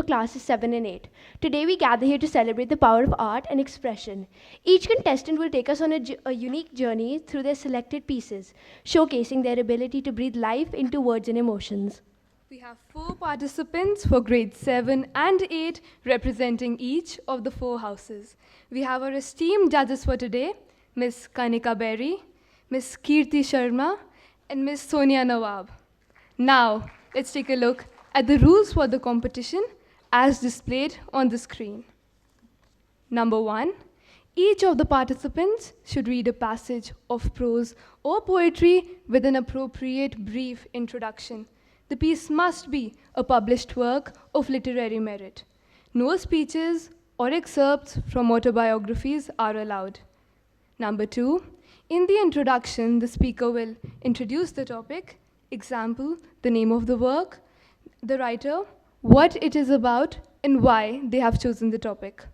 classes 7 and 8. Today we gather here to celebrate the power of art and expression. Each contestant will take us on a unique journey through their selected pieces, showcasing their ability to breathe life into words and emotions. We have 4 participants for grades 7 and 8 representing each of the 4 houses. We have our esteemed judges for today, Ms. Kanika Berry, Ms. Kirti Sharma, and Ms. Sonia Nawab. Now, let's take a look at the rules for the competition as displayed on the screen. Number 1, each of the participants should read a passage of prose or poetry with an appropriate brief introduction. The piece must be a published work of literary merit. No speeches or excerpts from autobiographies are allowed. Number 2, in the introduction, the speaker will introduce the topic, example, the name of the work, the writer, what it is about, and why they have chosen the topic.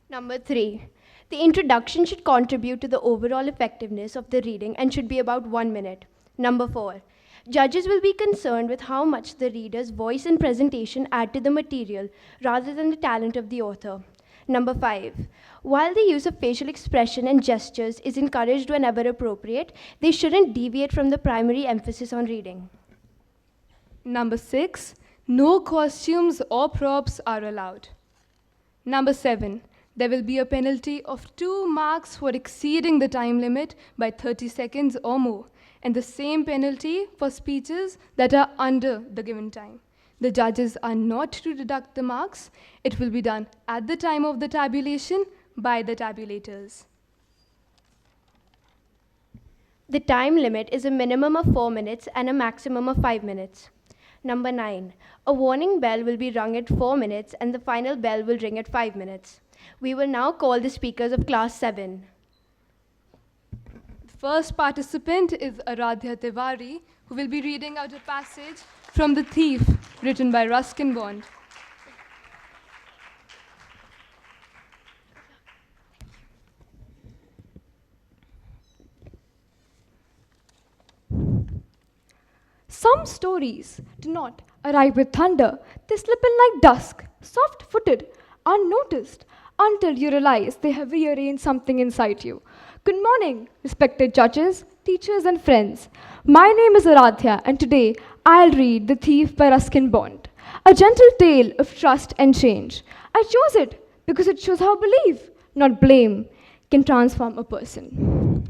Number 3, the introduction should contribute to the overall effectiveness of the reading and should be about 1 minute. Number 4, judges will be concerned with how much the reader's voice and presentation add to the material rather than the talent of the author. Number 5, while the use of facial expression and gestures is encouraged whenever appropriate, they shouldn't deviate from the primary emphasis on reading. Number 6, no costumes or props are allowed. Number 7, there will be a penalty of 2 marks for exceeding the time limit by 30 seconds or more, and the same penalty for speeches that are under the given time. The judges are not to deduct the marks. It will be done at the time of the tabulation by the tabulators. The time limit is a minimum of 4 minutes and a maximum of 5 minutes. Number 9, a warning bell will be rung at 4 minutes and the final bell will ring at 5 minutes. We will now call the speakers of class 7. The first participant is Aradhya Tiwari, who will be reading out a passage from The Thief, written by Ruskin Bond. Some stories do not arrive with thunder. They slip in like dusk, soft-footed, unnoticed, until you realize they have rearranged something inside you. Good morning, respected judges, teachers, and friends. My name is Aradhya, and today I'll read The Thief by Ruskin Bond, a gentle tale of trust and change. I chose it because it shows how belief, not blame, can transform a person.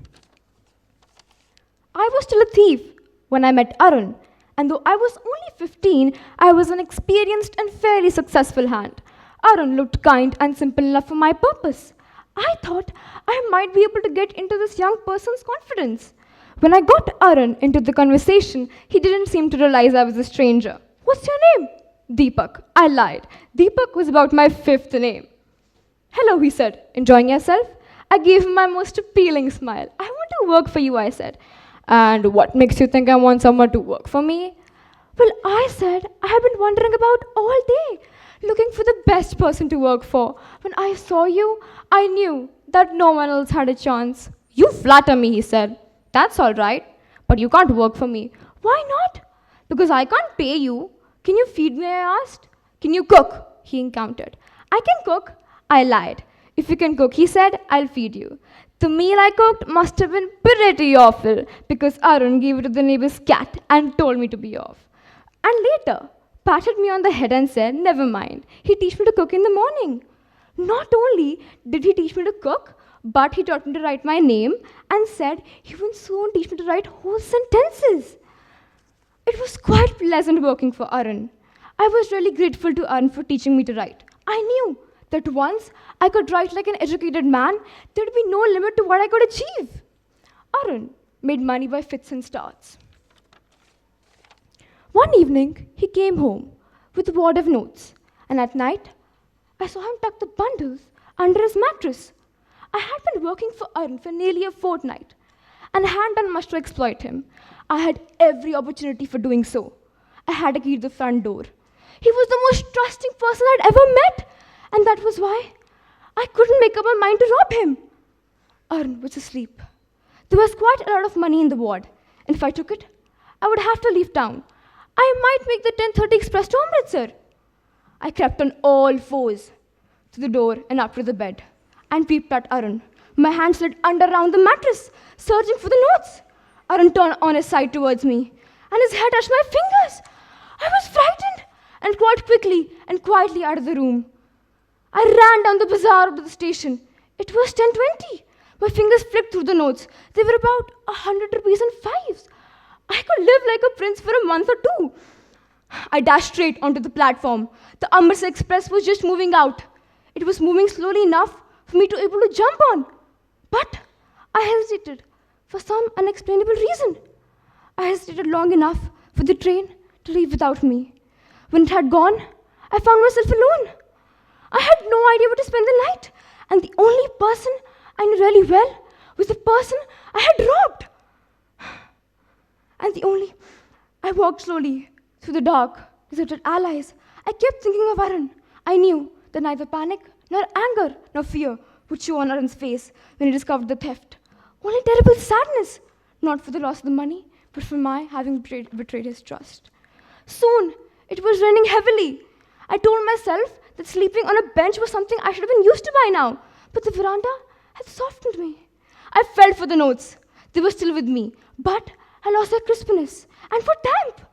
I was still a thief when I met Arun, and though I was only 15, I was an experienced and fairly successful hand. Arun looked kind and simple enough for my purpose. I thought I might be able to get into this young person's confidence. When I got Arun into the conversation, he didn't seem to realize I was a stranger. What's your name? Deepak. I lied. Deepak was about my 5th name. Hello, he said. Enjoying yourself? I gave him my most appealing smile. I want to work for you, I said. And what makes you think I want someone to work for me? Well, I said, I have been wondering about all day, looking for the best person to work for. When I saw you, I knew that no one else had a chance. You flatter me, he said. That's all right, but you can't work for me. Why not? Because I can't pay you. Can you feed me, I asked. Can you cook? He encountered. I can cook. I lied. If you can cook, he said, I'll feed you. The meal I cooked must have been pretty awful because Arun gave it to the neighbor's cat and told me to be off. And later, patted me on the head and said, never mind, he'd teach me to cook in the morning. Not only did he teach me to cook, but he taught me to write my name and said he would soon teach me to write whole sentences. It was quite pleasant working for Arun. I was really grateful to Arun for teaching me to write. I knew that once I could write like an educated man, there'd be no limit to what I could achieve. Arun made money by fits and starts. One evening, he came home with a wad of notes, and at night, I saw him tuck the bundles under his mattress. I had been working for Arun for nearly a fortnight, and hadn't done much to exploit him. I had every opportunity for doing so. I had a key to the front door. He was the most trusting person I'd ever met, and that was why I couldn't make up my mind to rob him. Arun was asleep. There was quite a lot of money in the ward, and if I took it, I would have to leave town. I might make the 10:30 express to Amritsar. I crept on all fours to the door and up to the bed and peeped at Arun. My hand slid under around the mattress, searching for the notes. Arun turned on his side towards me, and his head touched my fingers. I was frightened and crawled quickly and quietly out of the room. I ran down the bazaar to the station. It was 10:20. My fingers flicked through the notes. They were about 100 rupees and fives. I could live like a prince for a month or two. I dashed straight onto the platform. The Amritsar Express was just moving out. It was moving slowly enough for me to be able to jump on. But I hesitated for some unexplainable reason. I hesitated long enough for the train to leave without me. When it had gone, I found myself alone. I had no idea where to spend the night, and the only person I knew really well was the person I had robbed. I walked slowly through the dark, deserted alleys. I kept thinking of Arun. I knew that neither panic, nor anger, nor fear would show on Arun's face when he discovered the theft. Only terrible sadness, not for the loss of the money, but for my having betrayed his trust. Soon, it was raining heavily. I told myself that sleeping on a bench was something I should have been used to by now, but the veranda had softened me. I felt for the notes. They were still with me, but I lost their crispness and for damp.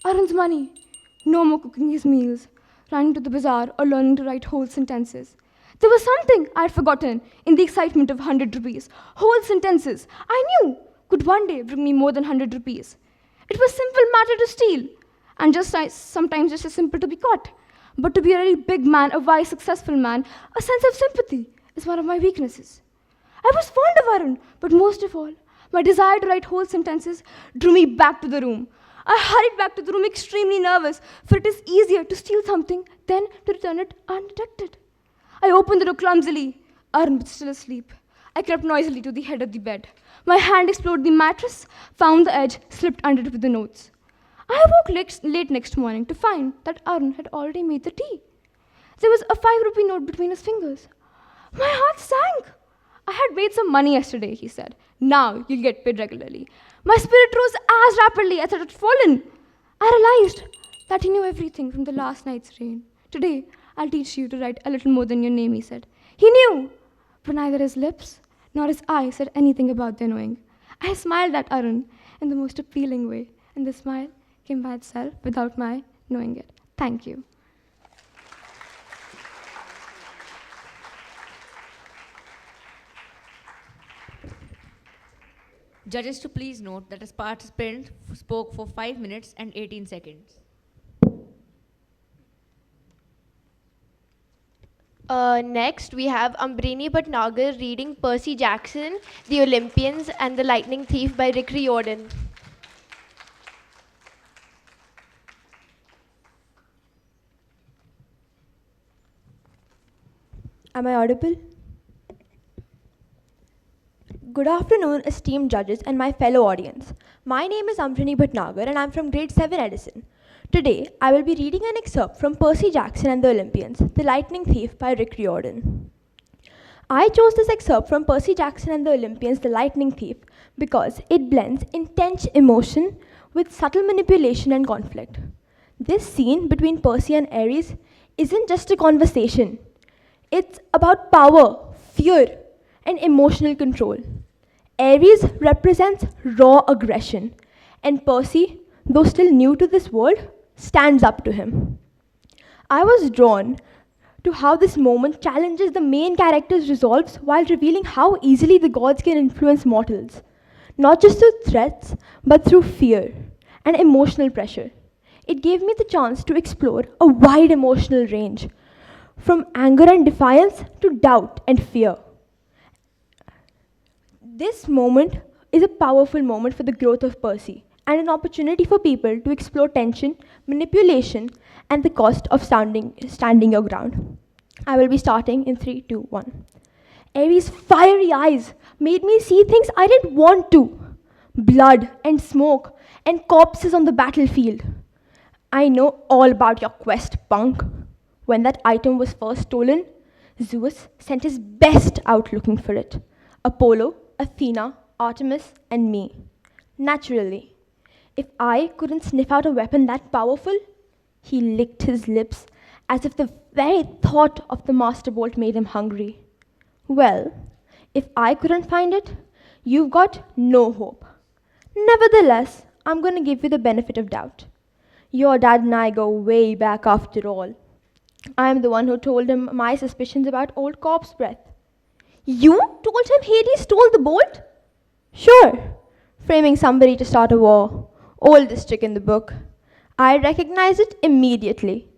Arun's money. No more cooking his meals, running to the bazaar, or learning to write whole sentences. There was something I had forgotten in the excitement of 100 rupees. Whole sentences I knew could one day bring me more than 100 rupees. It was a simple matter to steal, and sometimes just as simple to be caught. But to be a really big man, a wise, successful man, a sense of sympathy is one of my weaknesses. I was fond of Arun, but most of all, my desire to write whole sentences drew me back to the room. I hurried back to the room extremely nervous, for it is easier to steal something than to return it undetected. I opened the door clumsily. Arun was still asleep. I crept noisily to the head of the bed. My hand explored the mattress, found the edge, slipped under it with the notes. I awoke late next morning to find that Arun had already made the tea. There was a 5 rupee note between his fingers. My heart sank. I had made some money yesterday, he said. Now you'll get paid regularly. My spirit rose as rapidly as it had fallen. I realized that he knew everything from the last night's rain. Today, I'll teach you to write a little more than your name, he said. He knew, but neither his lips nor his eyes said anything about their knowing. I smiled at Arun in the most appealing way, and the smile came by itself without my knowing it. Thank you. Judges to please note that a participant spoke for 5 minutes and 18 seconds. Next, we have Ambrini Bhatnagar reading Percy Jackson, The Olympians, and The Lightning Thief by Rick Riordan. Am I audible? Good afternoon, esteemed judges and my fellow audience. My name is Ambrini Bhatnagar and I'm from grade 7 Edison. Today, I will be reading an excerpt from Percy Jackson and the Olympians, The Lightning Thief by Rick Riordan. I chose this excerpt from Percy Jackson and the Olympians, The Lightning Thief, because it blends intense emotion with subtle manipulation and conflict. This scene between Percy and Ares isn't just a conversation. It's about power, fear, and emotional control. Ares represents raw aggression, and Percy, though still new to this world, stands up to him. I was drawn to how this moment challenges the main character's resolves while revealing how easily the gods can influence mortals, not just through threats, but through fear and emotional pressure. It gave me the chance to explore a wide emotional range, from anger and defiance to doubt and fear. This moment is a powerful moment for the growth of Percy, and an opportunity for people to explore tension, manipulation, and the cost of standing your ground. I will be starting in 3, 2, 1. Ares' fiery eyes made me see things I didn't want to. Blood and smoke and corpses on the battlefield. I know all about your quest, punk. When that item was first stolen, Zeus sent his best out looking for it. Apollo, Athena, Artemis, and me. Naturally. If I couldn't sniff out a weapon that powerful, he licked his lips as if the very thought of the master bolt made him hungry. Well, if I couldn't find it, you've got no hope. Nevertheless, I'm going to give you the benefit of doubt. Your dad and I go way back after all. I'm the one who told him my suspicions about old corpse breath. You told him Hades stole the bolt? Sure, framing somebody to start a war. Oldest trick in the book. I recognized it immediately.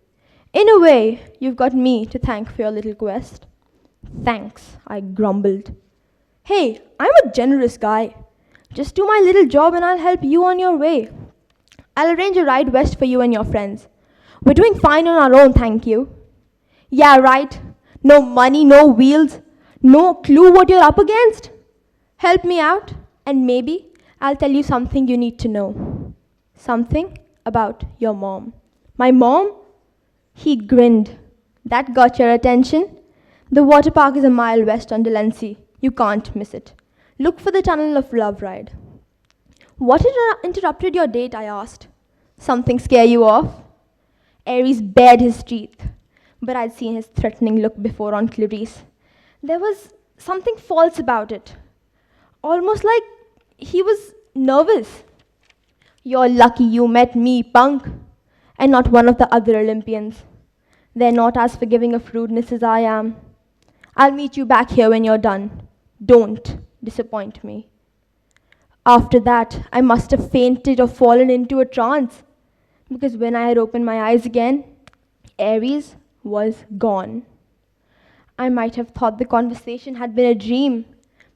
In a way, you've got me to thank for your little quest. Thanks, I grumbled. Hey, I'm a generous guy. Just do my little job and I'll help you on your way. I'll arrange a ride west for you and your friends. We're doing fine on our own, thank you. Yeah, right. No money, no wheels, no clue what you're up against. Help me out, and maybe I'll tell you something you need to know. Something about your mom. My mom? He grinned. That got your attention? The water park is a mile west on Delancey. You can't miss it. Look for the Tunnel of Love ride. What interrupted your date? I asked. Something scare you off? Aries bared his teeth, but I'd seen his threatening look before on Clarice. There was something false about it. Almost like he was nervous. You're lucky you met me, punk, and not one of the other Olympians. They're not as forgiving of rudeness as I am. I'll meet you back here when you're done. Don't disappoint me. After that, I must have fainted or fallen into a trance, because when I had opened my eyes again, Aries was gone. I might have thought the conversation had been a dream,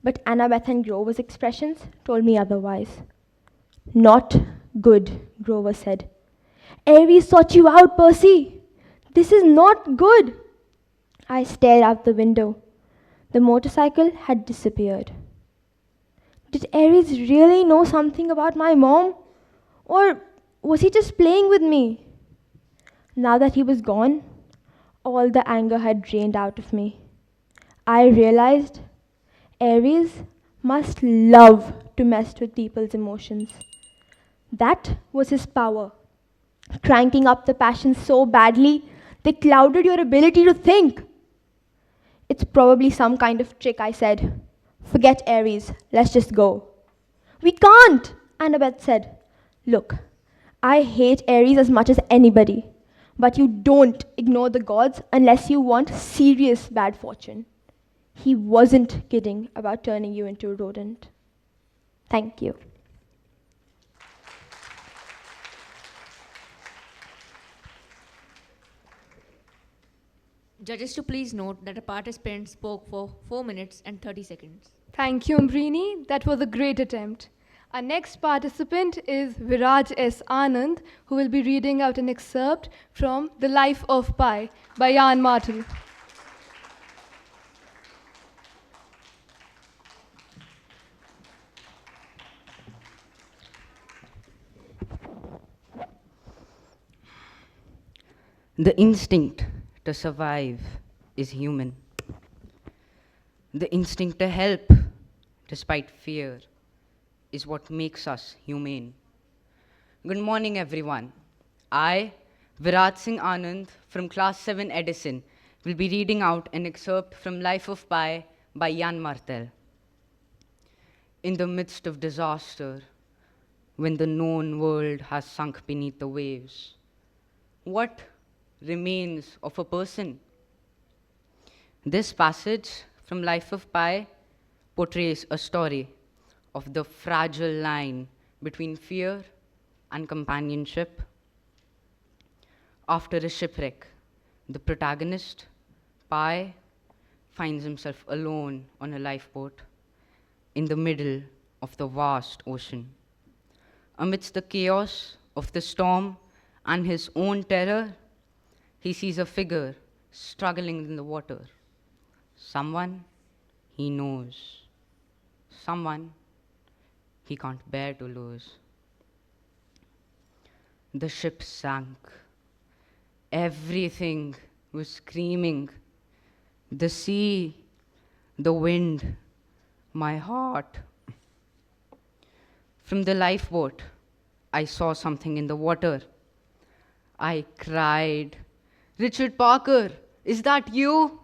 but Annabeth and Grover's expressions told me otherwise. Not good, Grover said. Aries sought you out, Percy. This is not good. I stared out the window. The motorcycle had disappeared. Did Aries really know something about my mom? Or was he just playing with me? Now that he was gone, all the anger had drained out of me. I realized Aries must love to mess with people's emotions. That was his power, cranking up the passions so badly they clouded your ability to think. It's probably some kind of trick, I said. Forget Aries, let's just go. We can't, Annabeth said. Look, I hate Aries as much as anybody, but you don't ignore the gods unless you want serious bad fortune. He wasn't kidding about turning you into a rodent. Thank you. Judges to please note that a participant spoke for 4 minutes and 30 seconds. Thank you, Umbrini. That was a great attempt. Our next participant is Viraj S. Anand, who will be reading out an excerpt from The Life of Pi by Jan Martel. The instinct to survive is human. The instinct to help, despite fear, is what makes us humane. Good morning, everyone. I, Viraj Singh Anand, from Class 7 Edison, will be reading out an excerpt from Life of Pi by Jan Martel. In the midst of disaster, when the known world has sunk beneath the waves, what remains of a person? This passage from Life of Pi portrays a story of the fragile line between fear and companionship. After a shipwreck, the protagonist, Pi, finds himself alone on a lifeboat in the middle of the vast ocean. Amidst the chaos of the storm and his own terror, he sees a figure struggling in the water. Someone he knows. Someone he can't bear to lose. The ship sank. Everything was screaming. The sea, the wind, my heart. From the lifeboat, I saw something in the water. I cried, Richard Parker, is that you?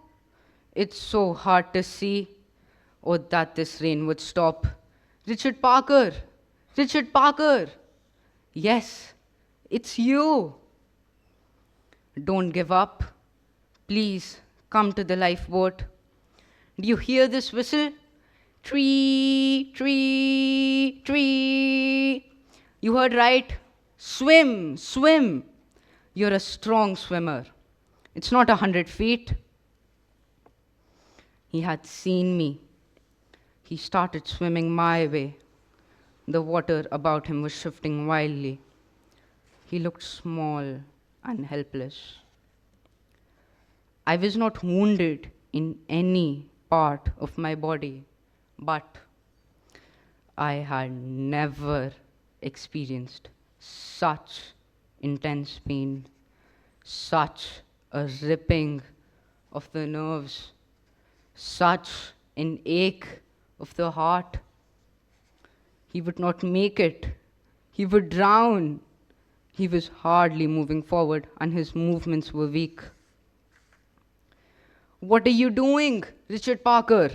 It's so hard to see. Oh, that this rain would stop. Richard Parker! Richard Parker! Yes, it's you. Don't give up. Please come to the lifeboat. Do you hear this whistle? Tree, tree, tree. You heard right. Swim, swim. You're a strong swimmer. It's not 100 feet. He had seen me. He started swimming my way. The water about him was shifting wildly. He looked small and helpless. I was not wounded in any part of my body, but I had never experienced such intense pain, such a ripping of the nerves, such an ache of the heart. He would not make it. He would drown. He was hardly moving forward, and his movements were weak. What are you doing, Richard Parker?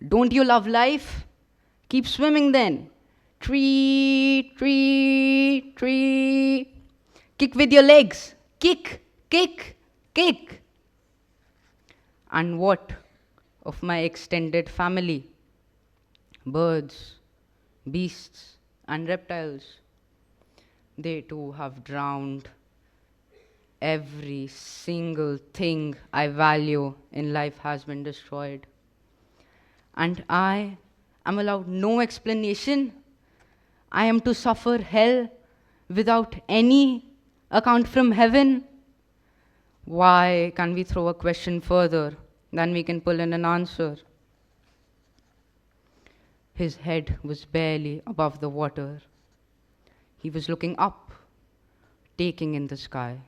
Don't you love life? Keep swimming then. Tree, tree, tree. Kick with your legs. Kick, kick, kick. And what of my extended family? Birds, beasts, and reptiles. They too have drowned. Every single thing I value in life has been destroyed. And I am allowed no explanation. I am to suffer hell without any account from heaven. Why can't we throw a question further than we can pull in an answer? His head was barely above the water. He was looking up, taking in the sky.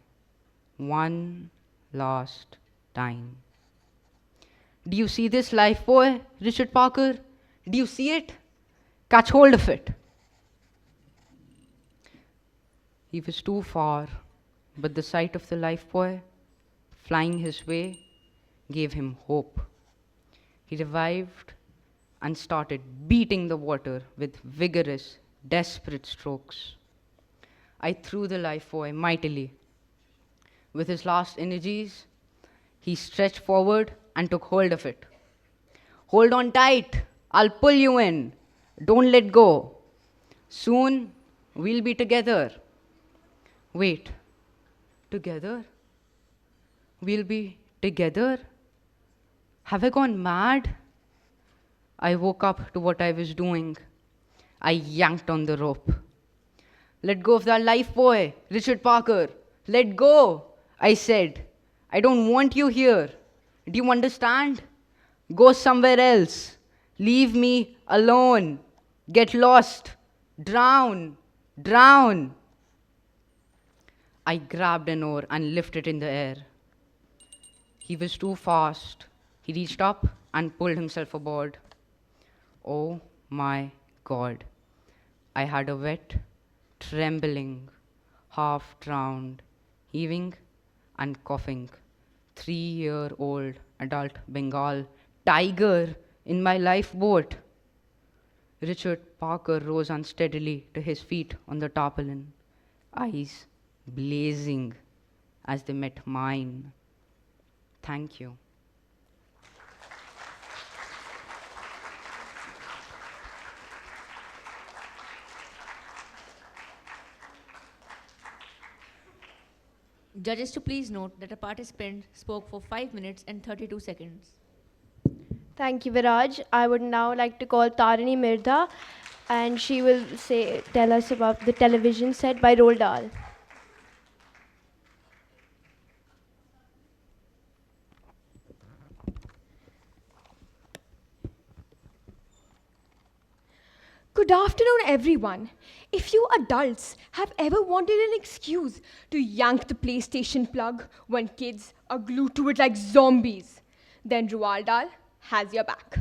One last time. Do you see this life buoy, Richard Parker? Do you see it? Catch hold of it. He was too far, but the sight of the life buoy flying his way gave him hope. He revived and started beating the water with vigorous, desperate strokes. I threw the life buoy mightily. With his last energies, he stretched forward and took hold of it. Hold on tight. I'll pull you in. Don't let go. Soon, we'll be together. Wait. Together? We'll be together? Have I gone mad? I woke up to what I was doing. I yanked on the rope. Let go of that life buoy, Richard Parker. Let go, I said. I don't want you here. Do you understand? Go somewhere else. Leave me alone. Get lost. Drown. Drown. I grabbed an oar and lifted it in the air. He was too fast. He reached up and pulled himself aboard. Oh my God. I had a wet, trembling, half-drowned, heaving and coughing 3-year-old adult Bengal tiger in my lifeboat. Richard Parker rose unsteadily to his feet on the tarpaulin, eyes blazing as they met mine. Thank you. Judges to please note that a participant spoke for 5 minutes and 32 seconds. Thank you, Viraj. I would now like to call Tarini Mirza, and she will tell us about the television set by Roald Dahl. Good afternoon, everyone. If you adults have ever wanted an excuse to yank the PlayStation plug when kids are glued to it like zombies, then Roald Dahl has your back.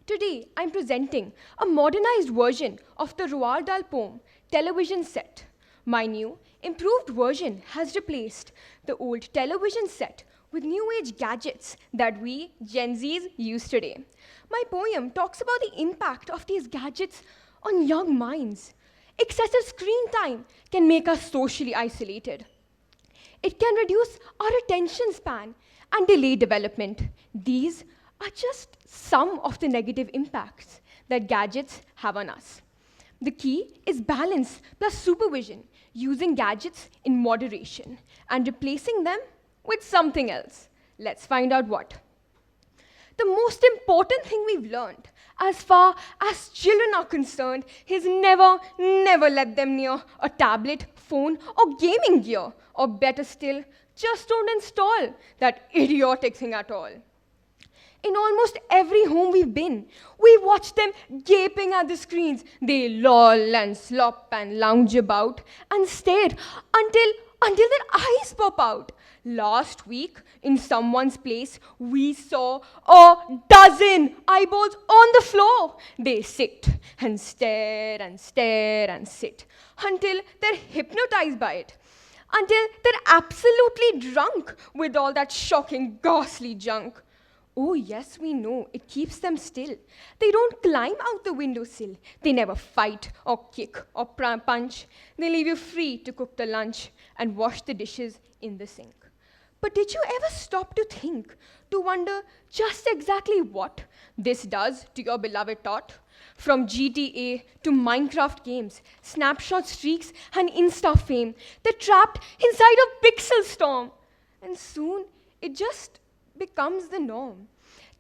Today, I'm presenting a modernized version of the Roald Dahl poem, Television Set, My new, improved version has replaced the old television set with new age gadgets that we Gen Zs use today. My poem talks about the impact of these gadgets on young minds. Excessive screen time can make us socially isolated. It can reduce our attention span and delay development. These are just some of the negative impacts that gadgets have on us. The key is balance plus supervision, using gadgets in moderation and replacing them with something else. Let's find out what. The most important thing we've learned as far as children are concerned is never, never let them near a tablet, phone, or gaming gear. Or better still, just don't install that idiotic thing at all. In almost every home we've been, we watch them gaping at the screens. They loll and slop and lounge about and stare until their eyes pop out. Last week, in someone's place, we saw a dozen eyeballs on the floor. They sit and stare and stare and sit until they're hypnotized by it, until they're absolutely drunk with all that shocking, ghastly junk. Oh, yes, we know, it keeps them still. They don't climb out the windowsill. They never fight or kick or punch. They leave you free to cook the lunch and wash the dishes in the sink. But did you ever stop to think, to wonder just exactly what this does to your beloved tot? From GTA to Minecraft games, snapshot streaks and Insta fame, they're trapped inside a pixel storm. And soon, it just becomes the norm.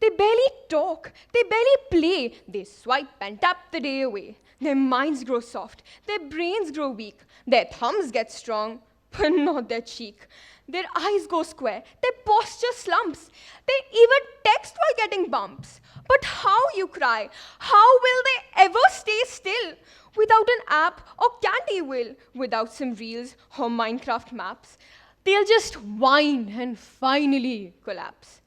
They barely talk, they barely play, they swipe and tap the day away. Their minds grow soft, their brains grow weak, their thumbs get strong, but not their cheek. Their eyes go square, their posture slumps, they even text while getting bumps. But how, you cry, how will they ever stay still without an app or candy will, without some reels or Minecraft maps? They'll just whine and finally collapse.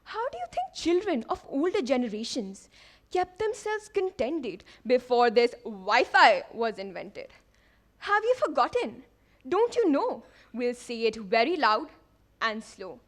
How do you think children of older generations kept themselves contented before this Wi-Fi was invented? Have you forgotten? Don't you know? We'll say it very loud and slow.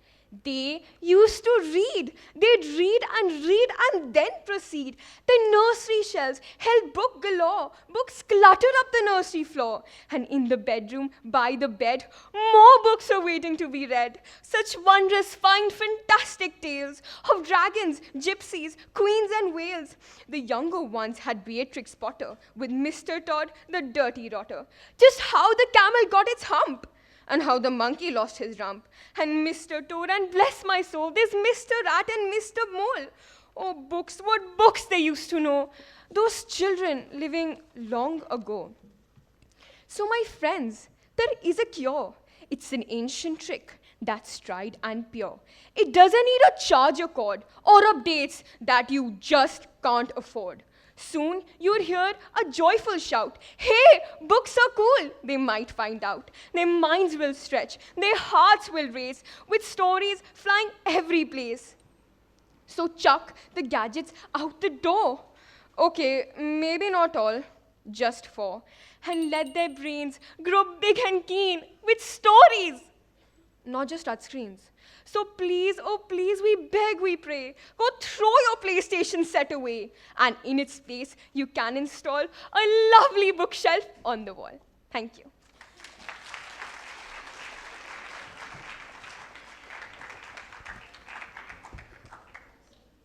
They used to read. They'd read and then proceed. The nursery shelves held book galore. Books cluttered up the nursery floor. And in the bedroom, by the bed, more books are waiting to be read. Such wondrous, fine, fantastic tales of dragons, gypsies, queens, and whales. The younger ones had Beatrix Potter with Mr. Todd, the dirty rotter. Just how the camel got its hump. And how the monkey lost his rump. And Mr. Toad, and bless my soul, there's Mr. Rat and Mr. Mole. Oh, books, what books they used to know. Those children living long ago. So my friends, there is a cure. It's an ancient trick that's tried and pure. It doesn't need a charger cord or updates that you just can't afford. Soon you'd hear a joyful shout. Hey, books are cool, they might find out. Their minds will stretch, their hearts will race, with stories flying every place. So chuck the gadgets out the door. Okay, maybe not all, just 4. And let their brains grow big and keen with stories, not just touch screens. So please, oh please, we beg, we pray, go throw your PlayStation set away. And in its place, you can install a lovely bookshelf on the wall. Thank you.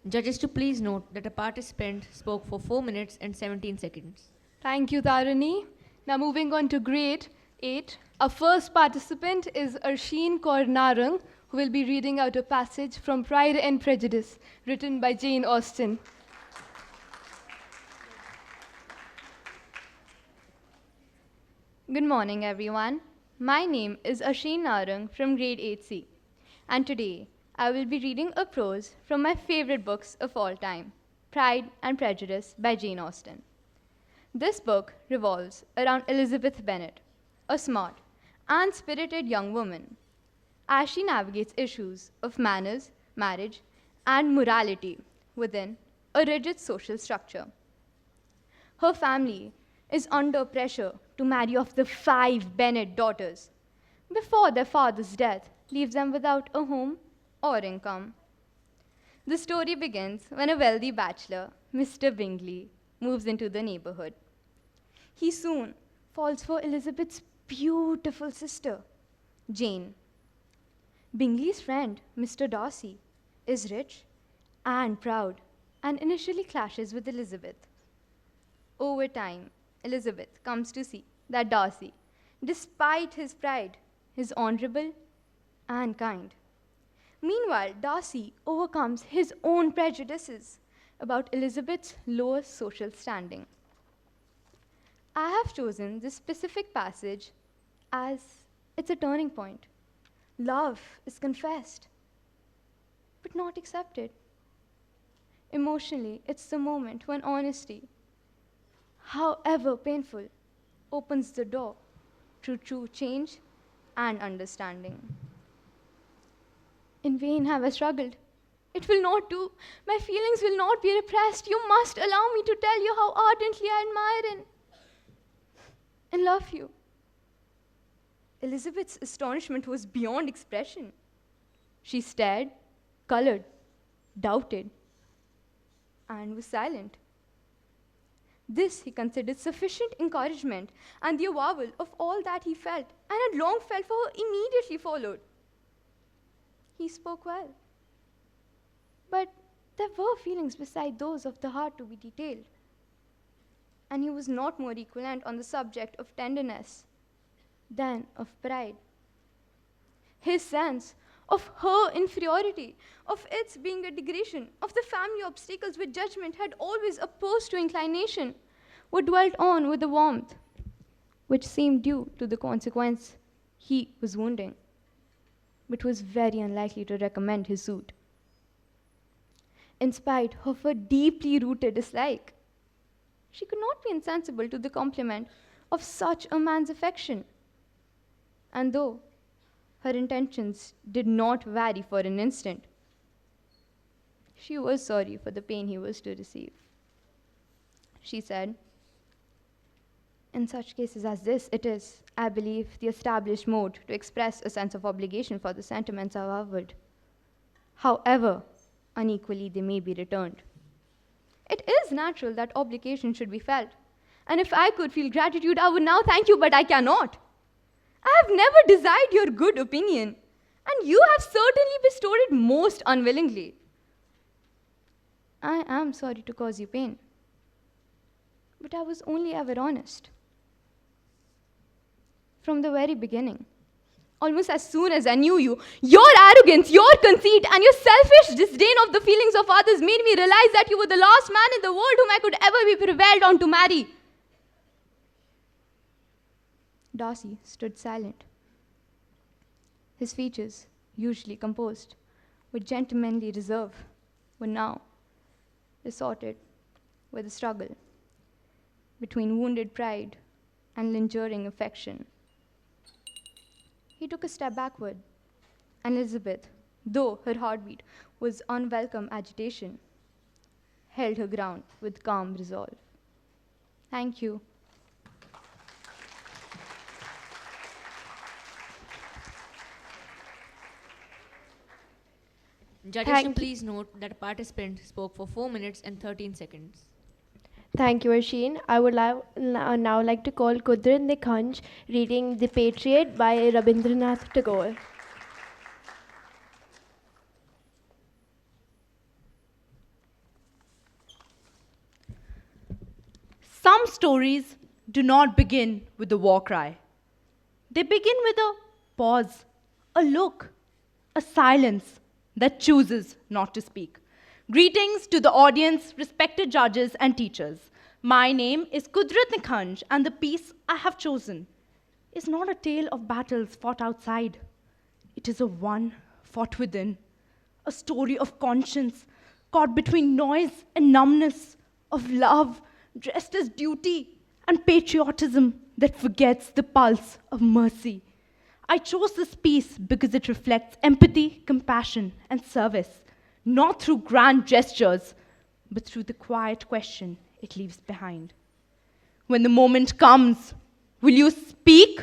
Judges to please note that a participant spoke for 4 minutes and 17 seconds. Thank you, Tarani. Now moving on to grade 8. Our first participant is Arsheen Kaur Narang, who will be reading out a passage from Pride and Prejudice, written by Jane Austen. Good morning, everyone. My name is Arsheen Narang from grade 8C, and today I will be reading a prose from my favorite books of all time, Pride and Prejudice by Jane Austen. This book revolves around Elizabeth Bennet, a smart and spirited young woman, as she navigates issues of manners, marriage, and morality within a rigid social structure. Her family is under pressure to marry off the 5 Bennet daughters before their father's death leaves them without a home or income. The story begins when a wealthy bachelor, Mr. Bingley, moves into the neighborhood. He soon falls for Elizabeth's beautiful sister, Jane. Bingley's friend, Mr. Darcy, is rich and proud and initially clashes with Elizabeth. Over time, Elizabeth comes to see that Darcy, despite his pride, is honorable and kind. Meanwhile, Darcy overcomes his own prejudices about Elizabeth's lower social standing. I have chosen this specific passage as it's a turning point. Love is confessed, but not accepted. Emotionally, it's the moment when honesty, however painful, opens the door to true change and understanding. In vain have I struggled. It will not do. My feelings will not be repressed. You must allow me to tell you how ardently I admire and love you. Elizabeth's astonishment was beyond expression. She stared, colored, doubted, and was silent. This he considered sufficient encouragement, and the avowal of all that he felt and had long felt for her immediately followed. He spoke well, but there were feelings beside those of the heart to be detailed, and he was not more equivalent on the subject of tenderness than of pride. His sense of her inferiority, of its being a degradation, of the family obstacles which judgment had always opposed to inclination, were dwelt on with a warmth which seemed due to the consequence he was wounding, but was very unlikely to recommend his suit. In spite of her deeply rooted dislike, she could not be insensible to the compliment of such a man's affection. And though her intentions did not vary for an instant, she was sorry for the pain he was to receive. She said, "In such cases as this, it is, I believe, the established mode to express a sense of obligation for the sentiments avowed, however unequally they may be returned. It is natural that obligation should be felt, and if I could feel gratitude, I would now thank you, but I cannot. I have never desired your good opinion, and you have certainly bestowed it most unwillingly. I am sorry to cause you pain, but I was only ever honest. From the very beginning, almost as soon as I knew you, your arrogance, your conceit, and your selfish disdain of the feelings of others made me realize that you were the last man in the world whom I could ever be prevailed on to marry." Darcy stood silent. His features, usually composed with gentlemanly reserve, were now distorted with a struggle between wounded pride and lingering affection. He took a step backward, and Elizabeth, though her heartbeat was unwelcome agitation, held her ground with calm resolve. "Thank you." Judges should please note that a participant spoke for 4 minutes and 13 seconds. Thank you, Arsheen. I would now like to call Kudrat Nikhanj reading The Patriot by Rabindranath Tagore. Some stories do not begin with a war cry. They begin with a pause, a look, a silence that chooses not to speak. Greetings to the audience, respected judges and teachers. My name is Kudrat Nikhanj, and the piece I have chosen is not a tale of battles fought outside. It is a one fought within, a story of conscience caught between noise and numbness, of love dressed as duty and patriotism that forgets the pulse of mercy. I chose this piece because it reflects empathy, compassion, and service, not through grand gestures, but through the quiet question it leaves behind. When the moment comes, will you speak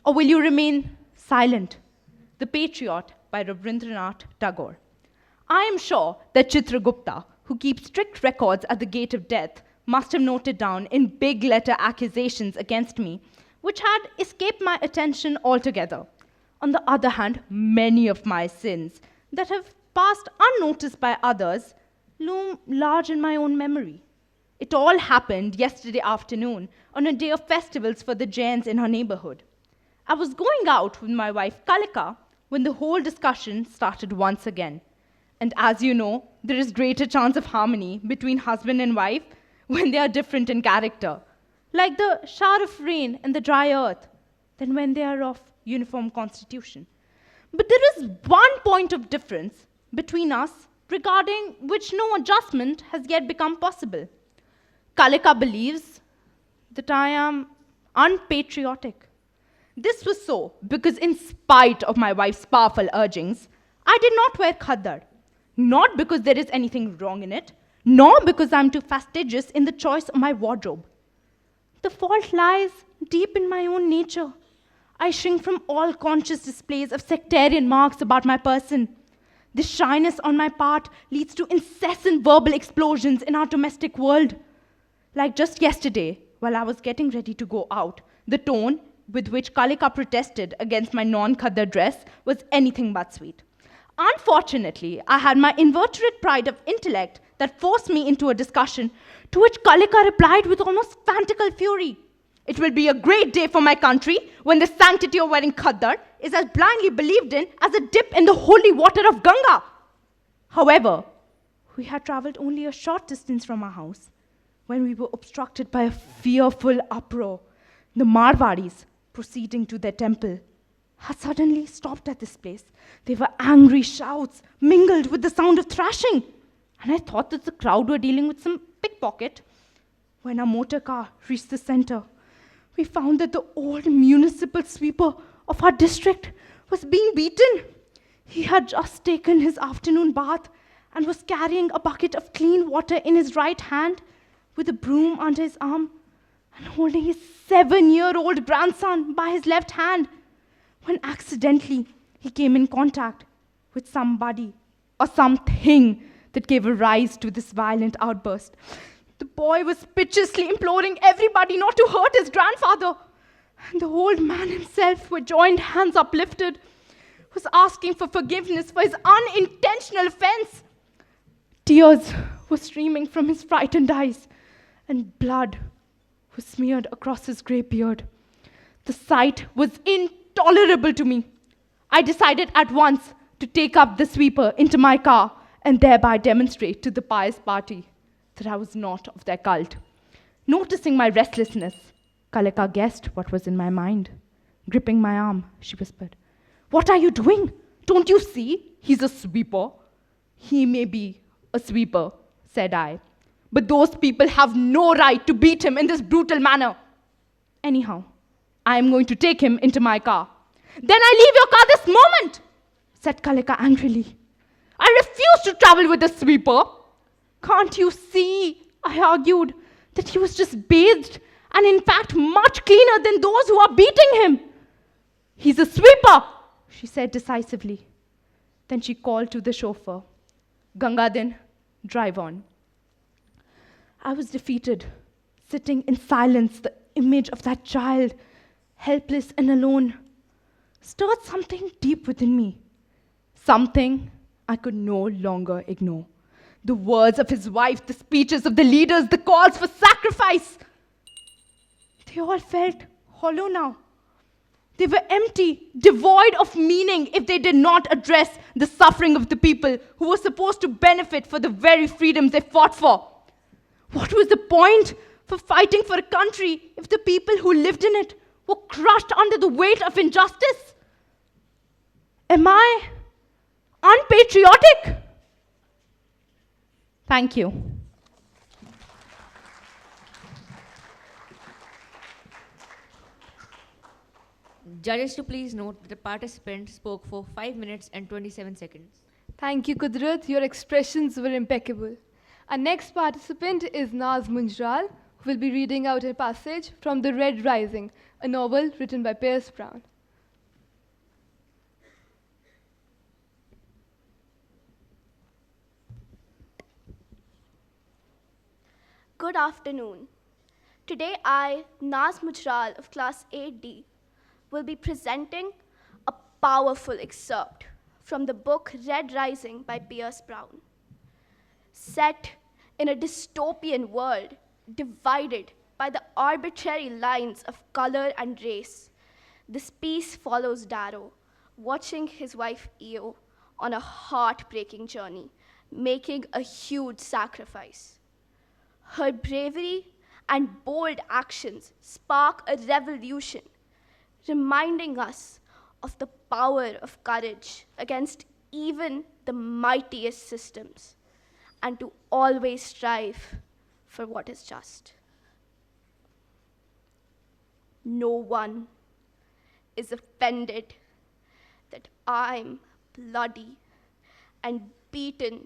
or will you remain silent? The Patriot by Rabindranath Tagore. I am sure that Chitragupta, who keeps strict records at the gate of death, must have noted down in big letter accusations against me, which had escaped my attention altogether. On the other hand, many of my sins that have passed unnoticed by others loom large in my own memory. It all happened yesterday afternoon on a day of festivals for the Jains in our neighborhood. I was going out with my wife Kalika when the whole discussion started once again. And as you know, there is greater chance of harmony between husband and wife when they are different in character, like the shower of rain and the dry earth, than when they are of uniform constitution. But there is one point of difference between us regarding which no adjustment has yet become possible. Kalika believes that I am unpatriotic. This was so because, in spite of my wife's powerful urgings, I did not wear khadar. Not because there is anything wrong in it, nor because I'm too fastidious in the choice of my wardrobe. The fault lies deep in my own nature. I shrink from all conscious displays of sectarian marks about my person. This shyness on my part leads to incessant verbal explosions in our domestic world. Like just yesterday, while I was getting ready to go out, the tone with which Kalika protested against my non-khadar dress was anything but sweet. Unfortunately, I had my invertebrate pride of intellect that forced me into a discussion to which Kalika replied with almost fanatical fury. It will be a great day for my country when the sanctity of wearing khadar is as blindly believed in as a dip in the holy water of Ganga. However, we had traveled only a short distance from our house when we were obstructed by a fearful uproar. The Marwadis, proceeding to their temple, had suddenly stopped at this place. They were angry shouts mingled with the sound of thrashing, and I thought that the crowd were dealing with some pickpocket. When our motor car reached the center, we found that the old municipal sweeper of our district was being beaten. He had just taken his afternoon bath and was carrying a bucket of clean water in his right hand with a broom under his arm and holding his 7-year-old grandson by his left hand when accidentally he came in contact with somebody or something that gave a rise to this violent outburst. The boy was piteously imploring everybody not to hurt his grandfather. And the old man himself, with joined hands uplifted, was asking for forgiveness for his unintentional offense. Tears were streaming from his frightened eyes, and blood was smeared across his grey beard. The sight was intolerable to me. I decided at once to take up the sweeper into my car and thereby demonstrate to the pious party that I was not of their cult. Noticing my restlessness, Kalika guessed what was in my mind. Gripping my arm, she whispered, "What are you doing? Don't you see? He's a sweeper." "He may be a sweeper," said I, "but those people have no right to beat him in this brutal manner. Anyhow, I am going to take him into my car." "Then I leave your car this moment," said Kalika angrily. "I refuse to travel with a sweeper." "Can't you see," I argued, "that he was just bathed and in fact much cleaner than those who are beating him?" "He's a sweeper," she said decisively. Then she called to the chauffeur, "Gangadin, drive on." I was defeated, sitting in silence. The image of that child, helpless and alone, stirred something deep within me, something I could no longer ignore. The words of his wife, the speeches of the leaders, the calls for sacrifice, they all felt hollow now. They were empty, devoid of meaning if they did not address the suffering of the people who were supposed to benefit for the very freedoms they fought for. What was the point for fighting for a country if the people who lived in it were crushed under the weight of injustice? Am I unpatriotic? Thank you. Judges to please note that the participant spoke for 5 minutes and 27 seconds. Thank you, Kudrat. Your expressions were impeccable. Our next participant is Naz Munjral, who will be reading out a passage from The Red Rising, a novel written by Pierce Brown. Good afternoon. Today I, Naz Mujral of Class 8D, will be presenting a powerful excerpt from the book Red Rising by Pierce Brown. Set in a dystopian world divided by the arbitrary lines of color and race, this piece follows Darrow, watching his wife Io on a heartbreaking journey, making a huge sacrifice. Her bravery and bold actions spark a revolution, reminding us of the power of courage against even the mightiest systems, and to always strive for what is just. No one is offended that I'm bloody and beaten.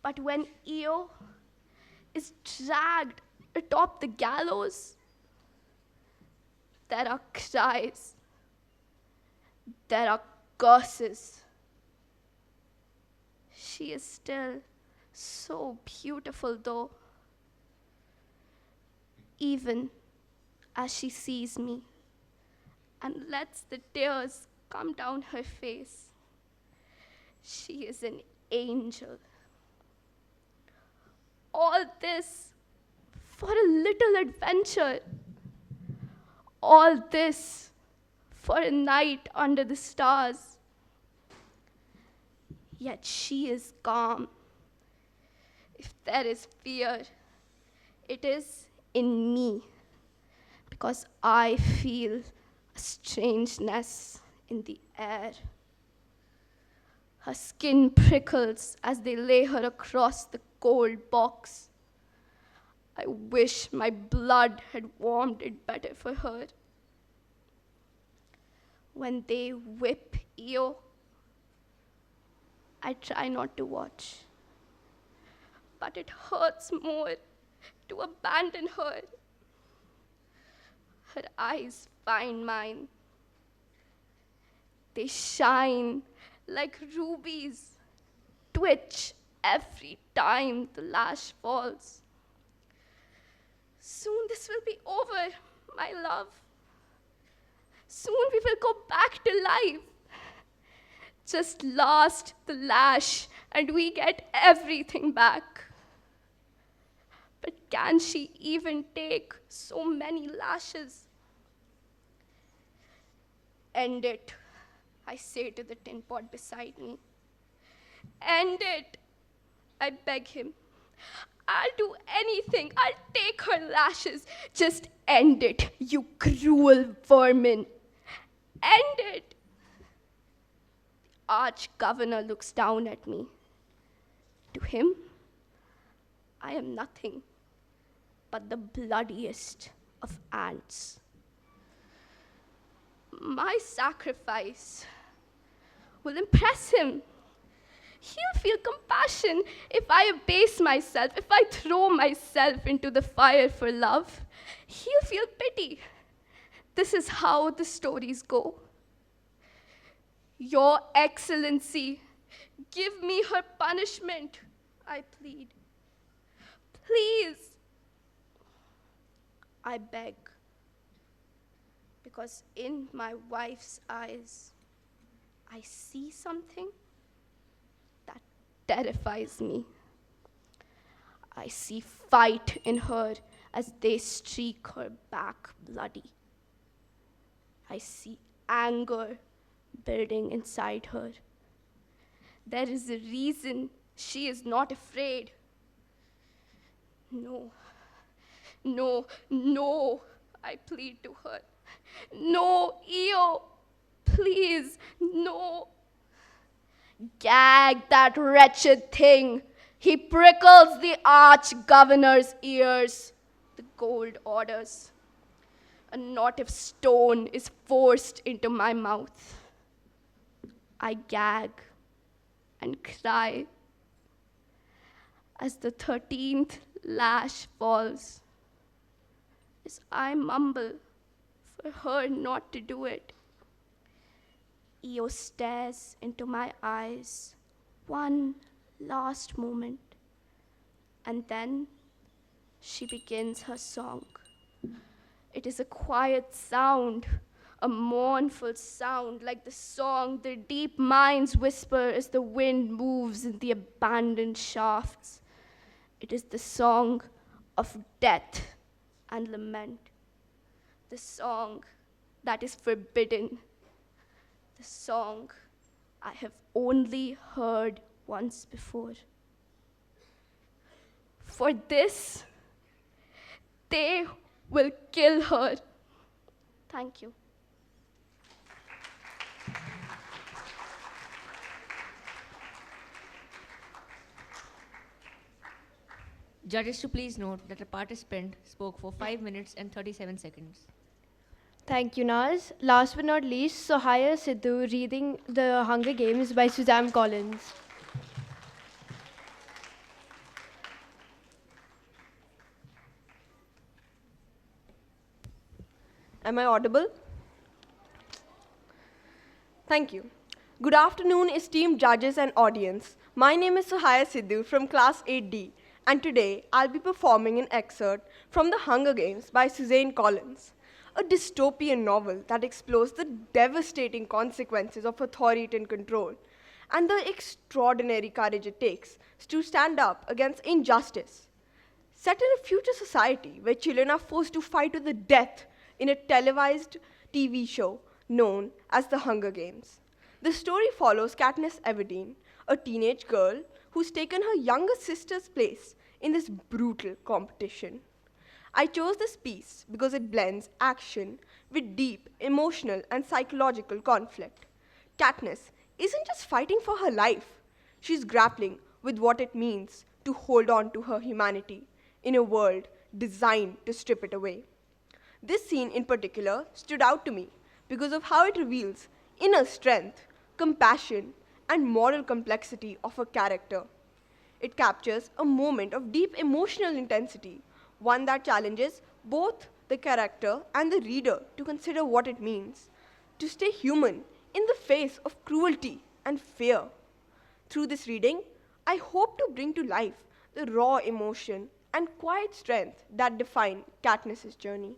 But when Io is dragged atop the gallows, there are cries, there are curses. She is still so beautiful, though, even as she sees me and lets the tears come down her face. She is an angel. All this for a little adventure. All this for a night under the stars. Yet she is calm. If there is fear, it is in me, because I feel a strangeness in the air. Her skin prickles as they lay her across the cold box. I wish my blood had warmed it better for her. When they whip Io, I try not to watch, but it hurts more to abandon her. Her eyes find mine. They shine like rubies, twitch every time the lash falls. Soon this will be over, my love. Soon we will go back to life. Just last the lash and we get everything back. But can she even take so many lashes? End it, I say to the tin pot beside me. End it, I beg him. I'll do anything. I'll take her lashes. Just end it, you cruel vermin. End it. The arch-governor looks down at me. To him, I am nothing but the bloodiest of ants. My sacrifice will impress him. He'll feel compassion if I abase myself, if I throw myself into the fire for love. He'll feel pity. This is how the stories go. Your Excellency, give me her punishment, I plead. Please. I beg, because in my wife's eyes, I see something that terrifies me. I see fight in her as they streak her back bloody. I see anger building inside her. There is a reason she is not afraid. No, no, no, I plead to her. No, Io, please, no. Gag that wretched thing. He prickles the arch-governor's ears. The gold orders. A knot of stone is forced into my mouth. I gag and cry as the 13th lash falls as I mumble for her not to do it. Io stares into my eyes one last moment, and then she begins her song. It is a quiet sound, a mournful sound, like the song the deep mines whisper as the wind moves in the abandoned shafts. It is the song of death and lament, the song that is forbidden, the song I have only heard once before. For this, they will kill her. Thank you. Judges to please note that a participant spoke for 5 minutes and 37 seconds. Thank you, Naz. Last but not least, Sohaya Sidhu reading The Hunger Games by Suzanne Collins. Am I audible? Thank you. Good afternoon, esteemed judges and audience. My name is Sohaya Sidhu from Class 8D, and today I'll be performing an excerpt from The Hunger Games by Suzanne Collins, a dystopian novel that explores the devastating consequences of authoritarian control and the extraordinary courage it takes to stand up against injustice. Set in a future society where children are forced to fight to the death in a televised TV show known as The Hunger Games. The story follows Katniss Everdeen, a teenage girl who's taken her younger sister's place in this brutal competition. I chose this piece because it blends action with deep emotional and psychological conflict. Katniss isn't just fighting for her life, she's grappling with what it means to hold on to her humanity in a world designed to strip it away. This scene in particular stood out to me because of how it reveals inner strength, compassion, and moral complexity of a character. It captures a moment of deep emotional intensity, one that challenges both the character and the reader to consider what it means to stay human in the face of cruelty and fear. Through this reading, I hope to bring to life the raw emotion and quiet strength that define Katniss's journey.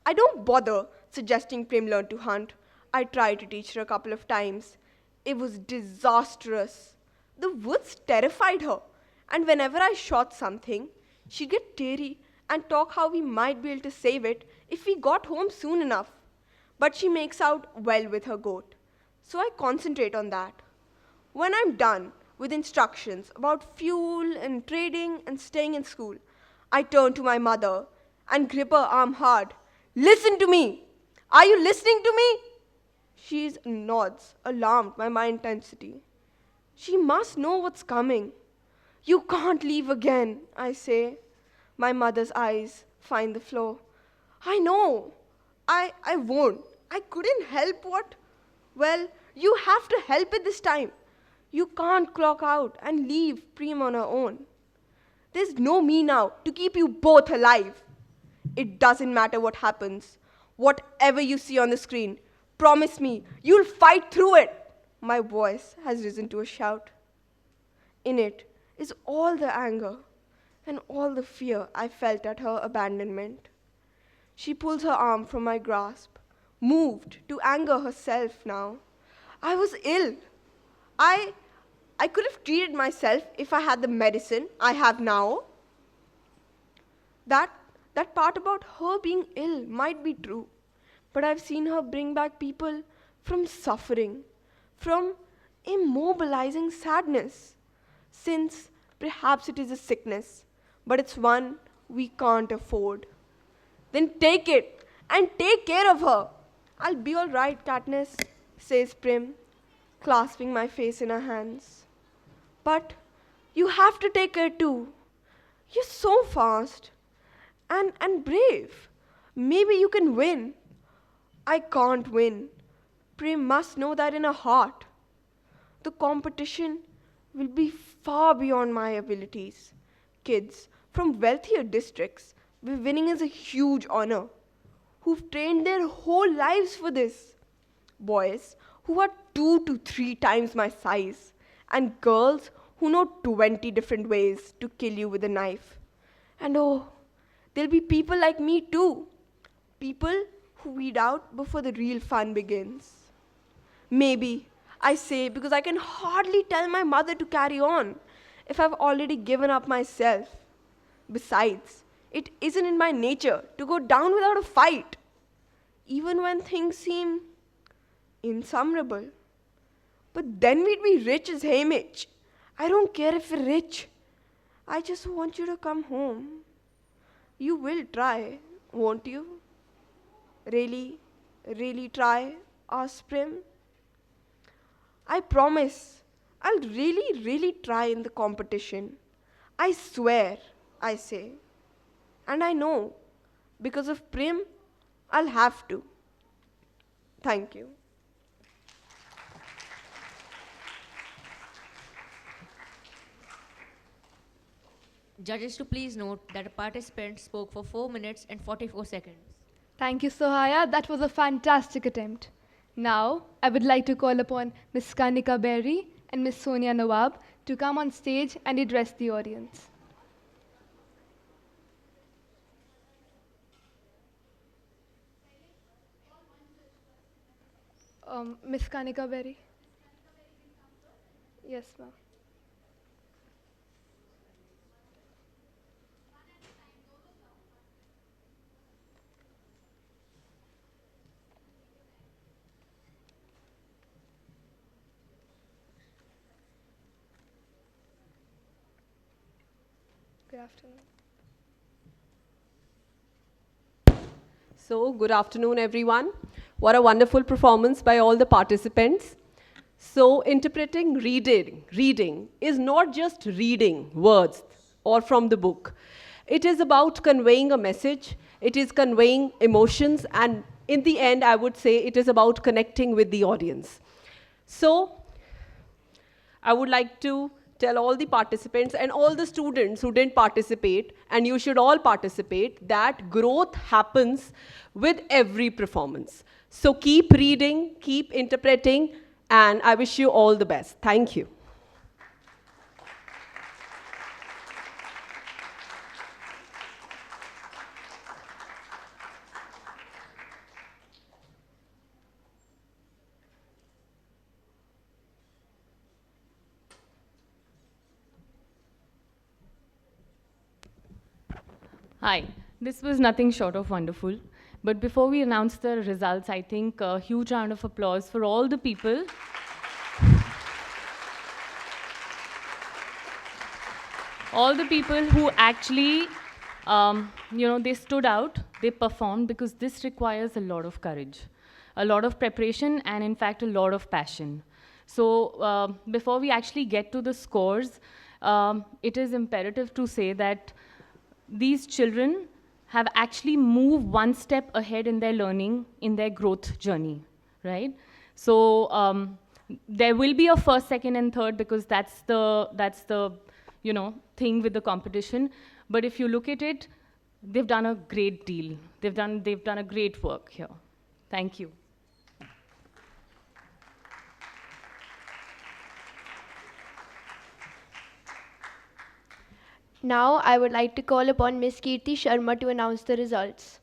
I don't bother suggesting Prim learn to hunt. I tried to teach her a couple of times. It was disastrous. The woods terrified her, and whenever I shot something, she'd get teary and talk how we might be able to save it if we got home soon enough. But she makes out well with her goat, so I concentrate on that. When I'm done with instructions about fuel and trading and staying in school, I turn to my mother and grip her arm hard. Listen to me! Are you listening to me? She nods, alarmed by my intensity. She must know what's coming. You can't leave again, I say. My mother's eyes find the floor. I know. I won't. I couldn't help what? Well, you have to help it this time. You can't clock out and leave Prim on her own. There's no me now to keep you both alive. It doesn't matter what happens. Whatever you see on the screen, promise me you'll fight through it. My voice has risen to a shout. In it is all the anger and all the fear I felt at her abandonment. She pulls her arm from my grasp, moved to anger herself now. I was ill. I could have treated myself if I had the medicine I have now. That part about her being ill might be true, but I've seen her bring back people from suffering, from immobilizing sadness, since perhaps it is a sickness, but it's one we can't afford. Then take it and take care of her. I'll be all right, Katniss, says Prim, clasping my face in her hands. But you have to take care too. You're so fast and brave. Maybe you can win. I can't win. Prim must know that in her heart. The competition will be far beyond my abilities. kids from wealthier districts where winning is a huge honor, who've trained their whole lives for this. Boys who are 2 to 3 times my size, and girls who know 20 different ways to kill you with a knife. And oh, there'll be people like me too. People who weed out before the real fun begins. Maybe, I say, because I can hardly tell my mother to carry on if I've already given up myself. Besides, it isn't in my nature to go down without a fight, even when things seem insummerable. But then we'd be rich as Hamish. I don't care if we're rich. I just want you to come home. You will try, won't you? Really, really try, asked Prim. I promise, I'll really, really try in the competition. I swear, I say. And I know, because of Prim, I'll have to. Thank you. Judges to please note that a participant spoke for 4 minutes and 44 seconds. Thank you, Sohaya. That was a fantastic attempt. Now, I would like to call upon Ms. Kanika Berry and Ms. Sonia Nawab to come on stage and address the audience. Ms. Kanika Berry? Yes, ma'am. Good afternoon. So, good afternoon, everyone. What a wonderful performance by all the participants. So, interpreting reading is not just reading words or from the book. It is about conveying a message, it is conveying emotions, and in the end, I would say it is about connecting with the audience. So, I would like to tell all the participants and all the students who didn't participate, and you should all participate, that growth happens with every performance. So keep reading, keep interpreting, and I wish you all the best. Thank you. Hi, this was nothing short of wonderful. But before we announce the results, I think a huge round of applause for all the people. All the people who actually, they stood out, they performed, because this requires a lot of courage, a lot of preparation, and in fact, a lot of passion. So before we actually get to the scores, it is imperative to say that these children have actually moved one step ahead in their learning, in their growth journey, right? So there will be a first, second, and third, because that's the thing with the competition. But if you look at it, they've done a great deal. They've done a great work here. Thank you. Now, I would like to call upon Ms. Kirti Sharma to announce the results.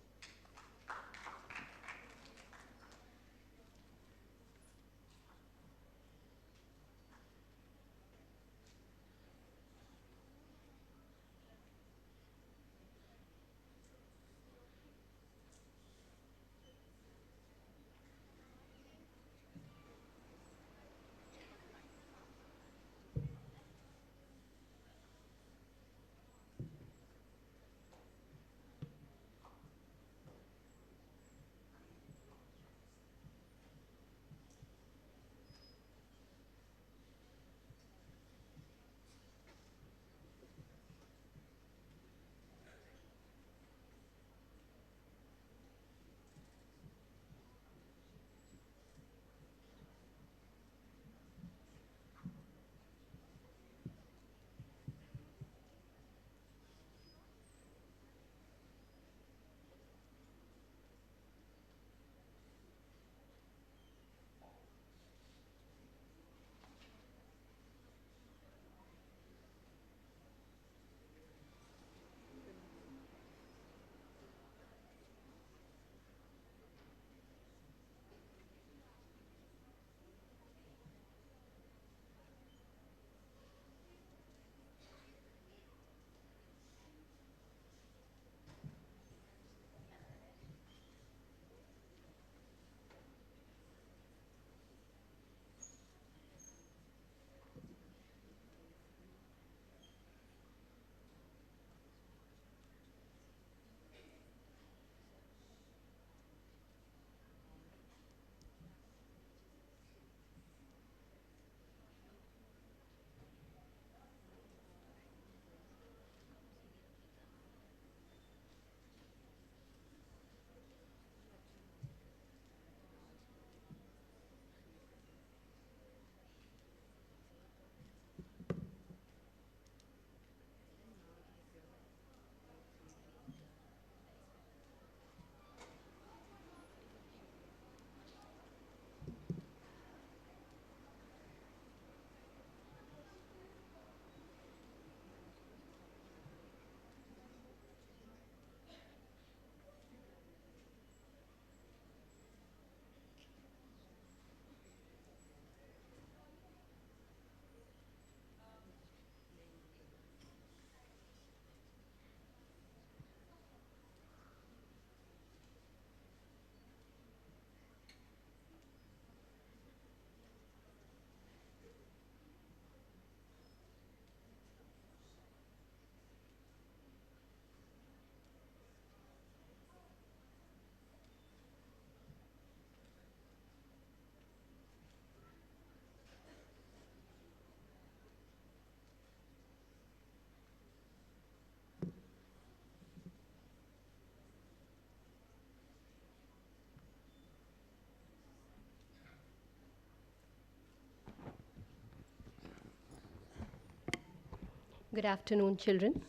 Good afternoon, children.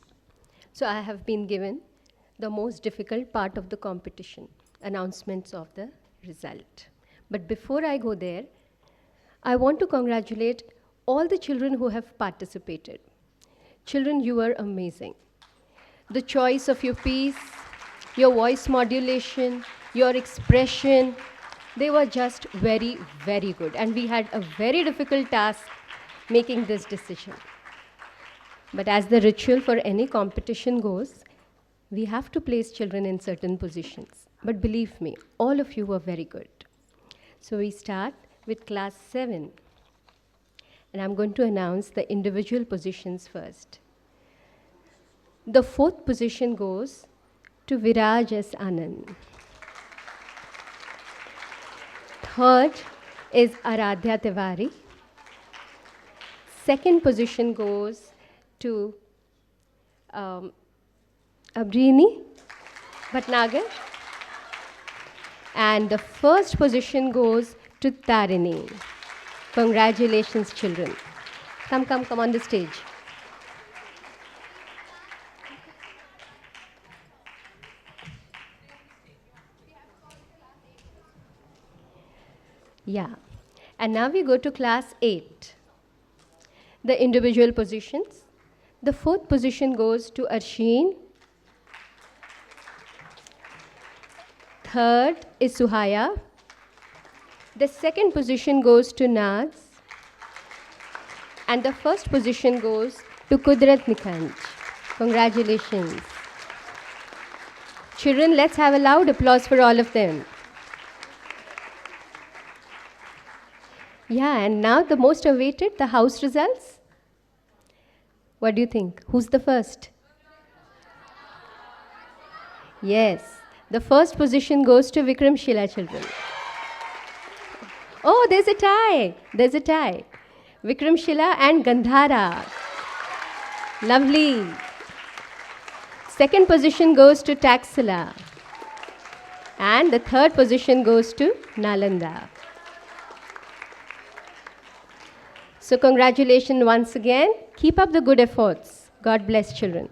So I have been given the most difficult part of the competition, announcements of the result. But before I go there, I want to congratulate all the children who have participated. Children, you are amazing. The choice of your piece, your voice modulation, your expression, they were just very, very good. And we had a very difficult task making this decision. But as the ritual for any competition goes, we have to place children in certain positions. But believe me, all of you were very good. So we start with class 7. And I'm going to announce the individual positions first. The 4th position goes to Viraj S. Anand. 3rd is Aradhya Tiwari. 2nd position goes to Abrini Bhatnagar. And the 1st position goes to Tarini. Congratulations, children. Come on the stage. Yeah. And now we go to class 8. The individual positions. The 4th position goes to Arshin. 3rd is Suhaya. The 2nd position goes to Naz. And the 1st position goes to Kudrat Nikhanj. Congratulations. Children, let's have a loud applause for all of them. Yeah, and now the most awaited, the house results. What do you think? Who's the first? Yes, the 1st position goes to Vikram Shila, children. Oh, there's a tie. There's a tie. Vikram Shila and Gandhara. Lovely. 2nd position goes to Taxila. And the 3rd position goes to Nalanda. So congratulations once again. Keep up the good efforts. God bless, children.